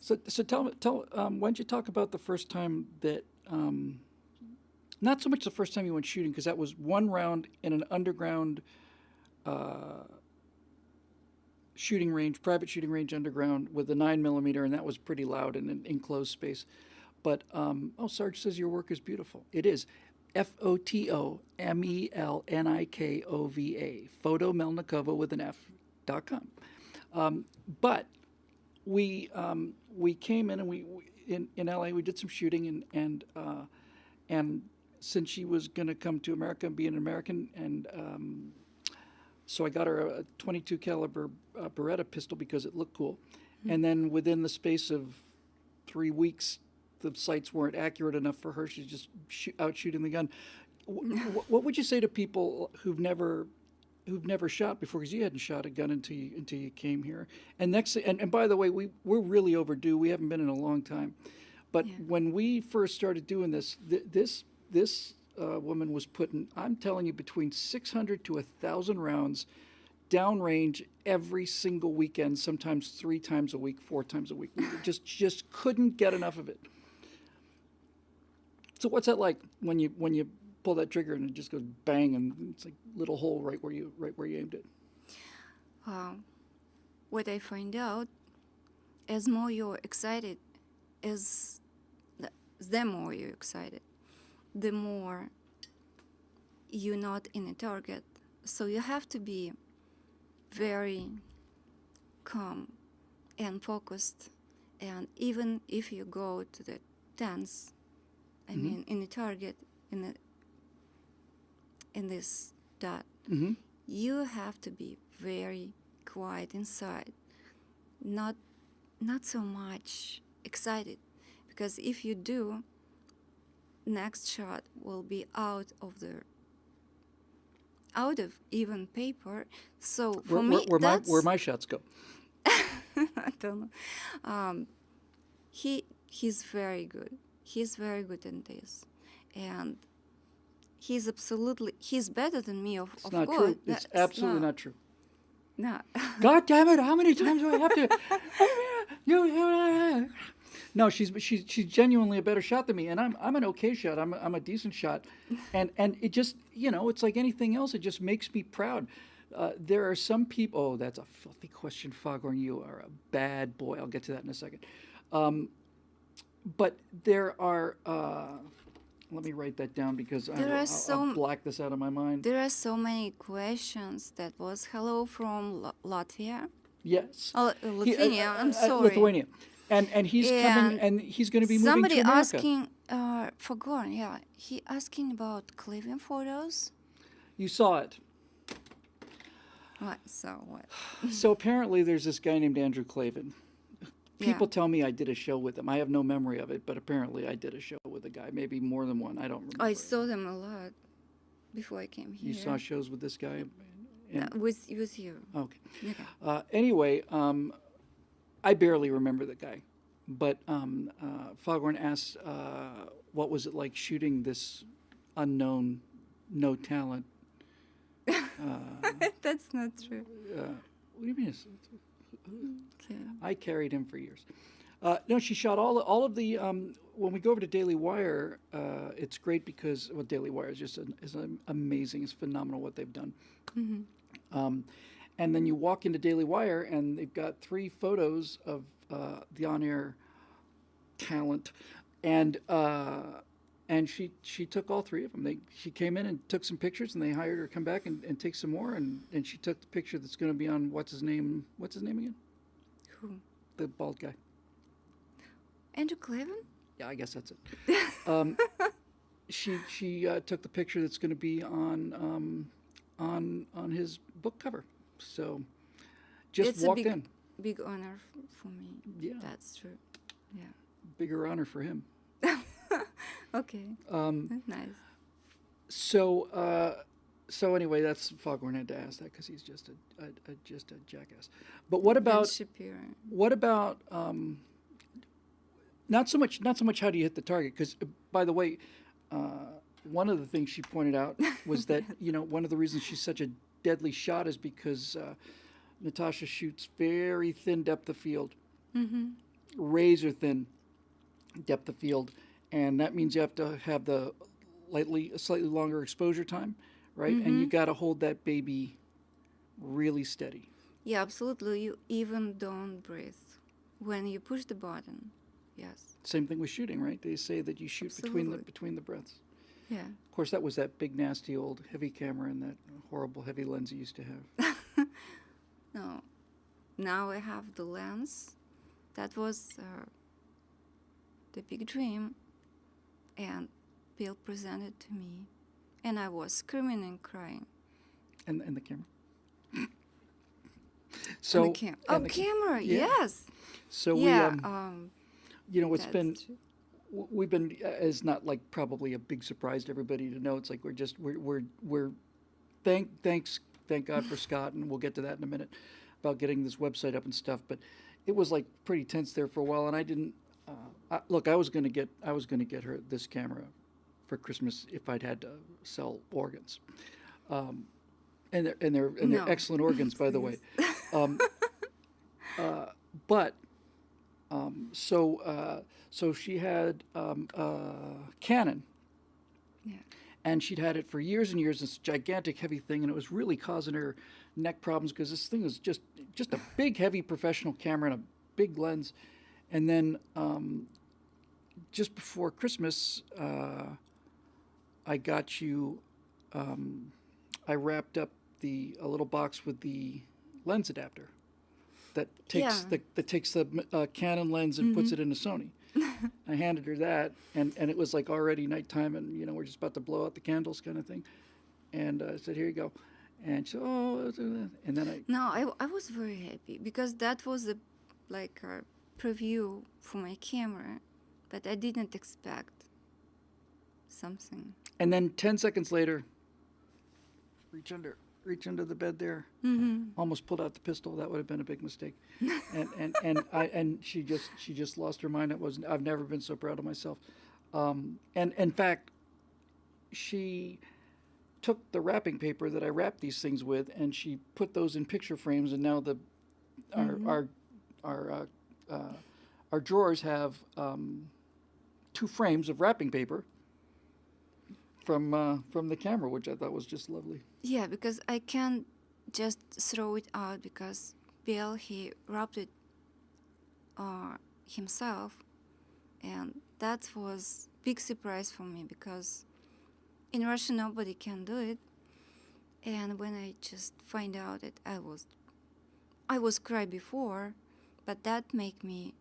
So why don't you talk about the first time that, not so much the first time you went shooting, because that was one round in an underground uh, shooting range, private shooting range underground with a 9 millimeter, and that was pretty loud in an enclosed space. But oh, Sarge says your work is beautiful. It is. FOTOMELNIKOVA. Photomelnikova with an F.com. But we came in and in LA we did some shooting and since she was going to come to America and be an American and so I got her a 22 caliber Beretta pistol because it looked cool, and then within the space of 3 weeks the sights weren't accurate enough for her. She's just out shooting the gun. What would you say to people who've never shot before? Because you hadn't shot a gun until you came here. And by the way, we're really overdue. We haven't been in a long time. But when we first started doing this, this woman was putting, I'm telling you, between 600 to 1,000 rounds downrange every single weekend, sometimes 3 times a week, 4 times a week. We just couldn't get enough of it. So what's that like when you pull that trigger and it just goes bang and it's like a little hole right where you aimed it? What I find out, as more you're excited, as the more you're excited, the more you're not in a target. So you have to be very calm and focused. And even if you go to the tense, I mean, in the target, in this dot, you have to be very quiet inside, not so much excited, because if you do, next shot will be out of even paper. So for me, that's where my shots go. I don't know. He's very good. He's very good in this, and he's better than me. Of It's not course, true. It's absolutely not true. No. God damn it! How many times do I have to? No, she's genuinely a better shot than me, and I'm an okay shot. I'm a decent shot, and it just, it's like anything else. It just makes me proud. There are some people. Oh, that's a filthy question, Foghorn. You are a bad boy. I'll get to that in a second. But there are. Let me write that down because I'll black this out of my mind. There are so many questions. That was hello from Latvia. Yes. Lithuania. I'm sorry. Lithuania. And he's coming, and he's going to be moving to America. Somebody asking for Gorn, he asking about Cleveland photos. You saw it. What? So what? So apparently there's this guy named Andrew Clavin. People tell me I did a show with him. I have no memory of it, but apparently I did a show with a guy, maybe more than one. I don't remember. I saw them a lot before I came here. You saw shows with this guy? With you. Okay. Anyway, I barely remember the guy, but Foghorn asked, what was it like shooting this unknown, no talent? That's not true. What do you mean? Okay. I carried him for years. No, she shot all of the. When we go over to Daily Wire, it's great because Daily Wire is just amazing. It's phenomenal what they've done. And then you walk into Daily Wire, and they've got 3 photos of the on-air talent, and she took all 3 of them. She came in and took some pictures, and they hired her to come back and take some more, and she took the picture that's going to be on what's his name again? Who? The bald guy. Andrew Clavin? Yeah, I guess that's it. She took the picture that's going to be on his book cover. So just walked in. Big honor for me. Yeah, that's true. Yeah, bigger honor for him. Okay. Nice. So anyway, that's Foghorn had to ask that because he's just a jackass. But what about not so much how do you hit the target? Because by the way, one of the things she pointed out was that one of the reasons she's such a deadly shot is because Natasha shoots very thin depth of field. razor thin depth of field, and that means you have to have the slightly longer exposure time, right? And you got to hold that baby really steady. Yeah, absolutely. You even don't breathe when you push the button. Yes. Same thing with shooting, right? They say that you shoot Absolutely. between the breaths. Yeah. Of course, that was that big, nasty old heavy camera and that horrible heavy lens you used to have. No. Now I have the lens. That was the big dream, and Bill presented to me, and I was screaming and crying. And the camera. And the camera, yeah. yes. So Yeah. you know, it's That's been true. we've been as not like probably a big surprise to everybody to know. It's like we're thank God for Scott, and we'll get to that in a minute about getting this website up and stuff. But it was like pretty tense there for a while, and I didn't look. I was gonna get her this camera for Christmas if I'd had to sell organs, and they're No. excellent organs, by the way. But so she had Canon, Yeah. and she'd had it for years and years. This gigantic, heavy thing, and it was really causing her neck problems because this thing was just a big, heavy professional camera and a big lens. And then just before Christmas, I got you. I wrapped up a little box with the lens adapter that takes Yeah. that takes the Canon lens and puts it in a Sony. I handed her that, and it was like already nighttime, and you know we're just about to blow out the candles, kind of thing. And I said, "Here you go," and she said, "Oh," and then No, I was very happy because that was a preview for my camera, but I didn't expect something. and then 10 seconds later, reach under the bed there. Almost pulled out the pistol. That would have been a big mistake. And she just lost her mind. I've never been so proud of myself. And in fact, she took the wrapping paper that I wrapped these things with, and she put those in picture frames. And now our drawers have 2 frames of wrapping paper from the camera, which I thought was just lovely. Yeah, because I can't just throw it out because Bill, he wrapped it himself, and that was big surprise for me because in Russia nobody can do it. And when I just find out that I was cry before, but that make me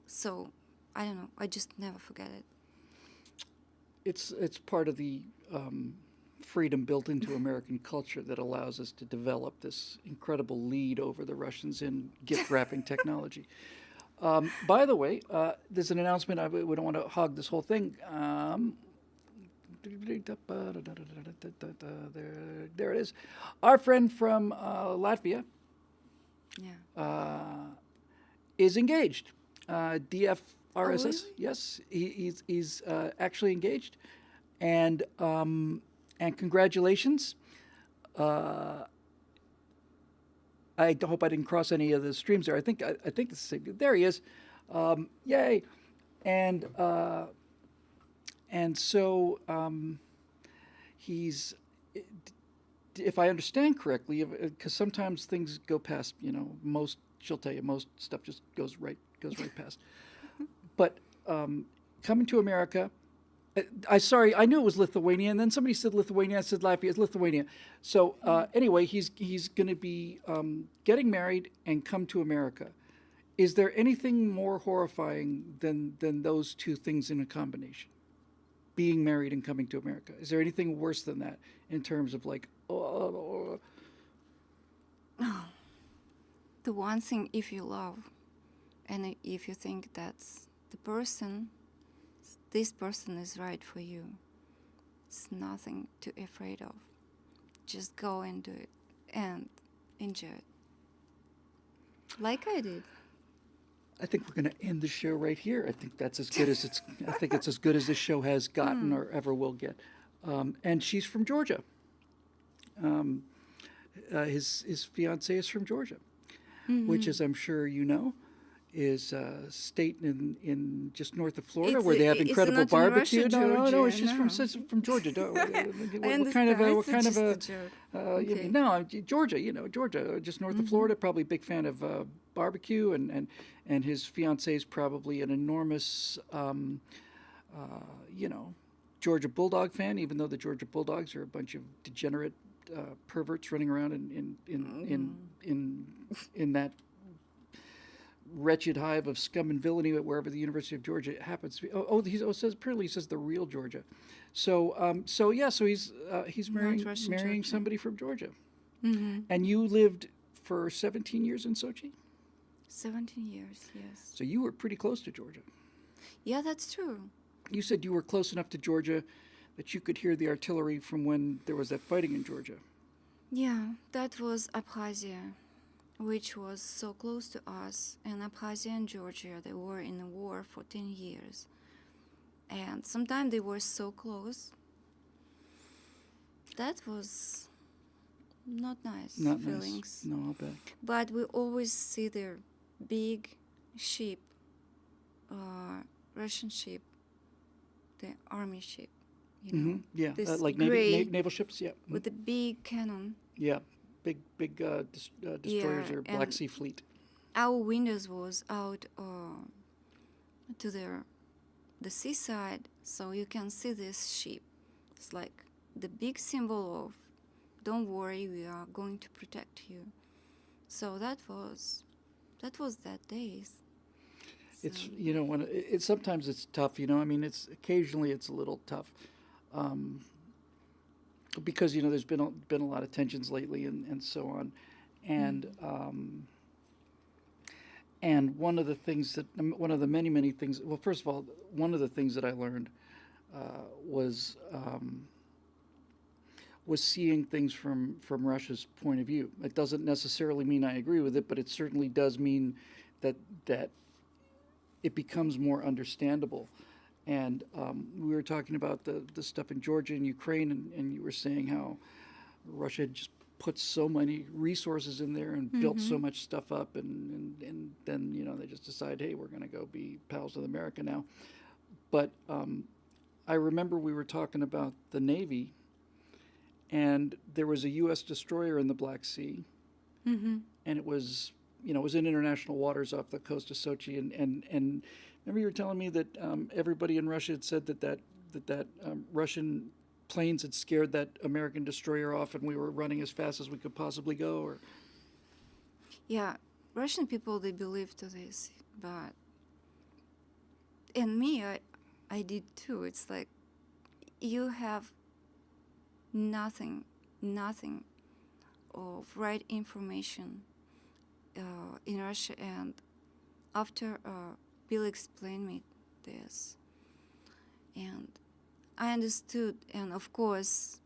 so, I don't know, I just never forget it. It's part of the freedom built into American culture that allows us to develop this incredible lead over the Russians in gift wrapping technology. By the way, there's an announcement. We don't want to hog this whole thing. There it is. Our friend from Latvia Yeah. is engaged. DFRSS. really? Yes, he's actually engaged, and congratulations. I hope I didn't cross any of the streams there. I think this is, there he is. Yay! And so he's, if I understand correctly, because sometimes things go past. You know, she'll tell you most stuff just goes right past. But coming to America, I knew it was Lithuania, and then somebody said Lithuania. I said Latvia. It's Lithuania. So anyway, he's going to be getting married and come to America. Is there anything more horrifying than those two things in a combination? Being married and coming to America. Is there anything worse than that in terms of like? The one thing, if you love, and if you think that's this person is right for you, it's nothing to be afraid of. Just go and do it and enjoy it. Like I did. I think we're going to end the show right here. I think that's as good as it's. I think it's as good as this show has gotten or ever will get. And she's from Georgia. His fiance is from Georgia, which, as I'm sure you know, is a state in just north of Florida It's where they have it's incredible not in barbecue. Russia, No, Georgia. she's No, from Georgia. No, I what kind of understand. what kind It's of just a a joke. you Okay. know, Georgia, Georgia, just north of Florida. Probably a big fan of barbecue, and his fiance is probably an enormous, you know, Georgia Bulldog fan. Even though the Georgia Bulldogs are a bunch of degenerate perverts running around in that wretched hive of scum and villainy at wherever the University of Georgia happens to be. Apparently he says the real Georgia. So he's Not Russian marrying Georgia. somebody from Georgia. Mm-hmm. And you lived for 17 years in Sochi? 17 years, yes. So you were pretty close to Georgia. Yeah, that's true. You said you were close enough to Georgia that you could hear the artillery from when there was that fighting in Georgia. Yeah, that was Abkhazia, which was so close to us. And Abkhazia and Georgia, they were in a war for 10 years. And sometimes they were so close. That was not nice Not feelings. nice. No, I'll bet. But we always see their big ship, Russian ship, the army ship, you know, Yeah, this like gray naval ships. Yeah, with the big cannon. yeah, big destroyers Yeah, or Black and Sea Fleet. our windows was out to the seaside, so you can see this ship. It's like the big symbol of, don't worry, we are going to protect you. So that was that days. It's So, when it sometimes it's tough. I mean, it's occasionally it's a little tough, because there's been a lot of tensions lately and so on, and one of the things one of the many things. Well, first of all, one of the things that I learned was seeing things from Russia's point of view. It doesn't necessarily mean I agree with it, but it certainly does mean that it becomes more understandable. And we were talking about the stuff in Georgia and Ukraine, and you were saying how Russia had just put so many resources in there and built so much stuff up, and then they just decide, hey, we're going to go be pals with America now. But I remember we were talking about the Navy, and there was a U.S. destroyer in the Black Sea, and it was in international waters off the coast of Sochi, and remember you were telling me that everybody in Russia had said that Russian planes had scared that American destroyer off, and we were running as fast as we could possibly go. Or yeah, Russian people, they believe to this, but and me, I did too. It's like you have nothing of right information in Russia, and after Bill explained me this, and I understood, and of course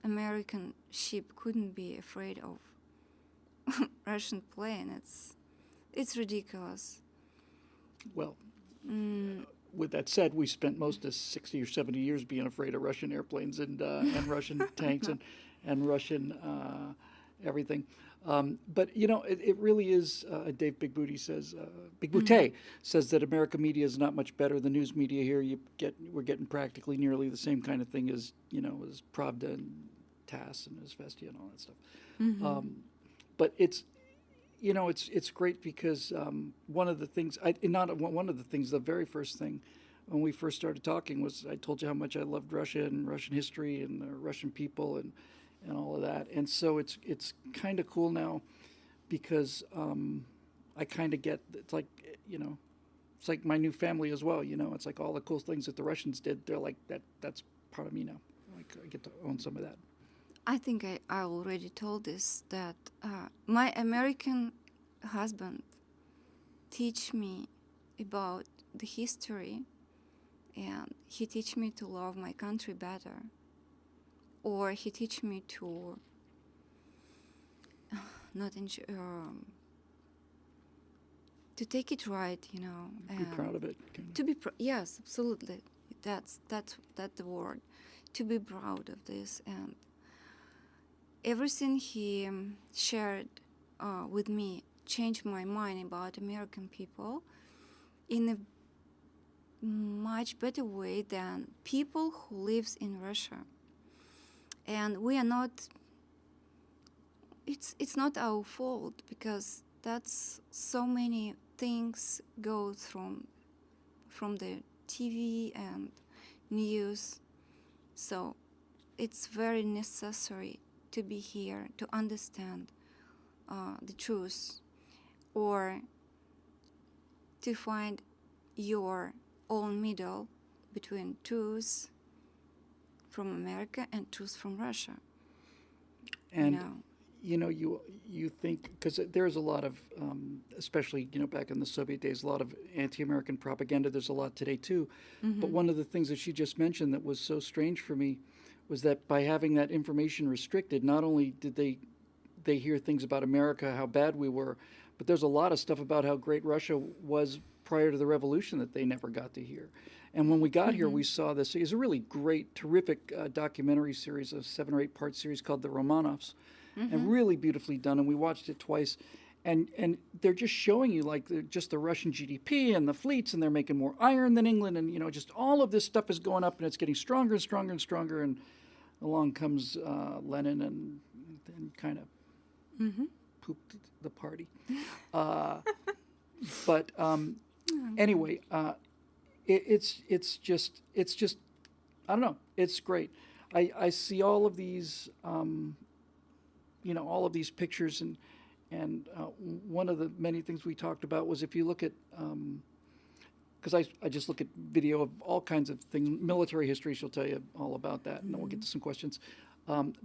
American ship couldn't be afraid of Russian plane. It's ridiculous. well, with that said, we spent most of 60 or 70 years being afraid of Russian airplanes and Russian tanks and Russian everything. But it really is. Dave Big Booty says, Big Booty says that American media is not much better. The news media here, we're getting practically nearly the same kind of thing as as Pravda and TASS and Izvestia and all that stuff. But it's great because one of the things the very first thing when we first started talking was I told you how much I loved Russia and Russian history and the Russian people and all of that. And so it's kind of cool now because I kind of get it's like it's like my new family as well. It's like all the cool things that the Russians did. They're like that's part of me now. Like I get to own some of that. I think I already told this, that my American husband teach me about the history, and he teach me to love my country better, or he teach me to not enjoy, to take it right, Be proud of it. to be yes, absolutely, that's the word, to be proud of this. And everything he shared with me changed my mind about American people in a much better way than people who lives in Russia. And we are not, it's not our fault, because that's so many things go from the TV and news. So it's very necessary to be here to understand the truth, or to find your own middle between truth from America and truth from Russia. And you know, you think, because there's a lot of, especially back in the Soviet days, a lot of anti-American propaganda. There's a lot today too. But one of the things that she just mentioned that was so strange for me was that by having that information restricted, not only did they hear things about America, how bad we were, but there's a lot of stuff about how great Russia was prior to the revolution that they never got to hear. And when we got here, we saw this. It's a really great, terrific documentary series, a 7 or 8 part series called The Romanovs, and really beautifully done. And we watched it twice. And they're just showing you just the Russian GDP and the fleets, and they're making more iron than England, and just all of this stuff is going up, and it's getting stronger and stronger and stronger. And along comes Lenin and kind of pooped the party. But anyway, it's just I don't know. It's great. I see all of these all of these pictures, and one of the many things we talked about was, if you look at because I just look at video of all kinds of things, military history. She'll tell you all about that, and then we'll get to some questions.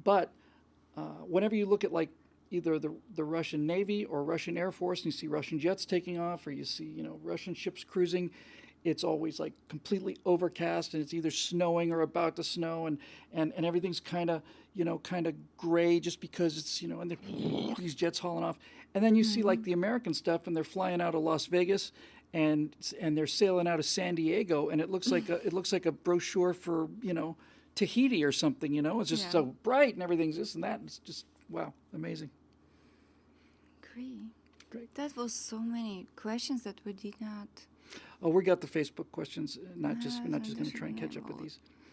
But whenever you look at either the Russian Navy or Russian Air Force, and you see Russian jets taking off, or you see Russian ships cruising, it's always completely overcast, and it's either snowing or about to snow, and everything's kind of gray, just because it's and these jets hauling off. And then you see the American stuff, and they're flying out of Las Vegas, and they're sailing out of San Diego, and it looks like a brochure for Tahiti or something. It's just so bright, and everything's this and that. And it's just wow, amazing. Great. That was so many questions that we did not. Oh, we got the Facebook questions. We're not just going to try and catch up with these.